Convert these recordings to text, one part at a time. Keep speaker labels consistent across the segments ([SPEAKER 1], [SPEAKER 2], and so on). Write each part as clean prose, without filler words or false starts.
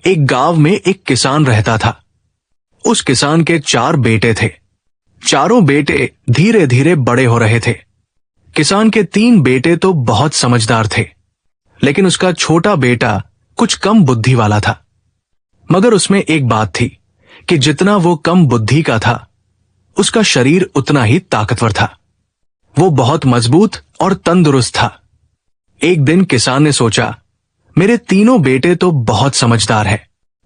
[SPEAKER 1] एक गांव में एक किसान रहता था। उस किसान के 4 बेटे थे। चारों बेटे धीरे धीरे बड़े हो रहे थे। किसान के 3 बेटे तो बहुत समझदार थे, लेकिन उसका छोटा बेटा कुछ कम बुद्धि वाला था। मगर उसमें एक बात थी कि जितना वो कम बुद्धि का था, उसका शरीर उतना ही ताकतवर था। वो बहुत मजबूत और तंदुरुस्त था। एक दिन किसान ने सोचा, मेरे तीनों बेटे तो बहुत समझदार हैं,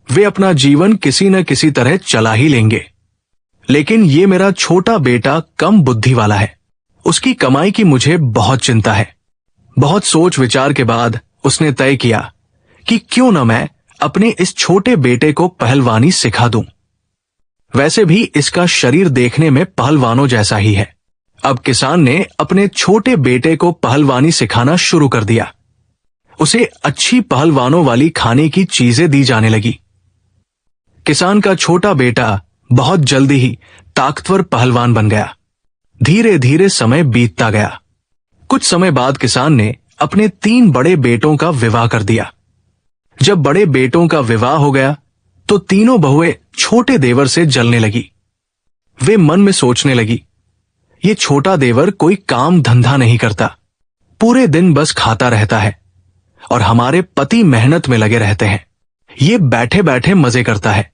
[SPEAKER 1] वे अपना जीवन किसी न किसी तरह चला ही लेंगे, लेकिन ये मेरा छोटा बेटा कम बुद्धि वाला है। उसकी कमाई की मुझे बहुत चिंता है। बहुत सोच विचार के बाद उसने तय किया कि क्यों न मैं अपने इस छोटे बेटे को पहलवानी सिखा दूं। वैसे भी इसका शरीर देखने में पहलवानों जैसा ही है। अब किसान ने अपने छोटे बेटे को पहलवानी सिखाना शुरू कर दिया। उसे अच्छी पहलवानों वाली खाने की चीजें दी जाने लगी। किसान का छोटा बेटा बहुत जल्दी ही ताकतवर पहलवान बन गया। धीरे धीरे समय बीतता गया। कुछ समय बाद किसान ने अपने 3 बड़े बेटों का विवाह कर दिया। जब बड़े बेटों का विवाह हो गया तो तीनों बहुएं छोटे देवर से जलने लगी। वे मन में सोचने लगी, ये छोटा देवर कोई काम धंधा नहीं करता, पूरे दिन बस खाता रहता है, और हमारे पति मेहनत में लगे रहते हैं, ये बैठे बैठे मजे करता है।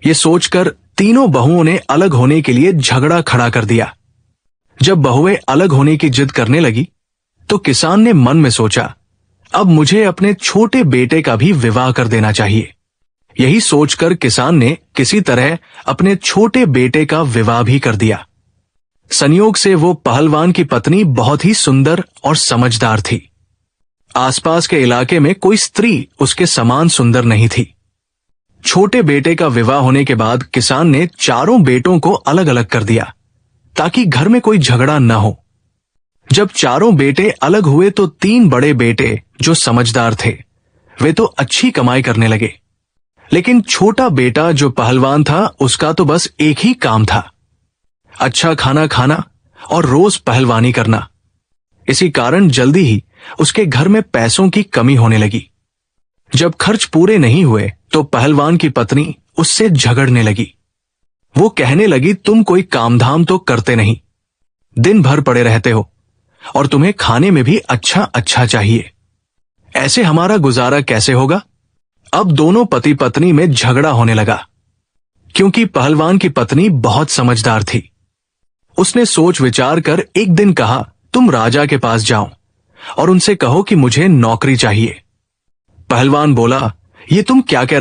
[SPEAKER 1] ये सोचकर तीनों बहुओं ने अलग होने के लिए झगड़ा खड़ा कर दिया। जब बहुएं अलग होने की जिद करने लगी तो किसान ने मन में सोचा, अब मुझे अपने छोटे बेटे का भी विवाह कर देना चाहिए। यही सोचकर किसान ने किसी तरह अपने छोटे बेटे का विवाह भी कर दिया। संयोग से वो पहलवान की पत्नी बहुत ही सुंदर और समझदार थी। आसपास के इलाके में कोई स्त्री उसके समान सुंदर नहीं थी। छोटे बेटे का विवाह होने के बाद किसान ने चारों बेटों को अलग अलग कर दिया ताकि घर में कोई झगड़ा न हो। जब चारों बेटे अलग हुए तो 3 बड़े बेटे जो समझदार थे, वे तो अच्छी कमाई करने लगे, लेकिन छोटा बेटा जो पहलवान था, उसका तो बस एक ही काम था, अच्छा खाना खाना और रोज पहलवानी करना। इसी कारण जल्दी ही उसके घर में पैसों की कमी होने लगी। जब खर्च पूरे नहीं हुए तो पहलवान की पत्नी उससे झगड़ने लगी। वो कहने लगी, तुम कोई कामधाम तो करते नहीं, दिन भर पड़े रहते हो, और तुम्हें खाने में भी अच्छा अच्छा चाहिए। ऐसे हमारा गुजारा कैसे होगा? अब दोनों पति पत्नी में झगड़ा होने लगा, क्योंकि पहलवान की पत्नी बहुत समझदार थी। उसने सोच विचार कर एक दिन कहा, तुम राजा के पास जाओ और उनसे कहो कि मुझे नौकरी चाहिए। पहलवान बोला, ये तुम क्या कह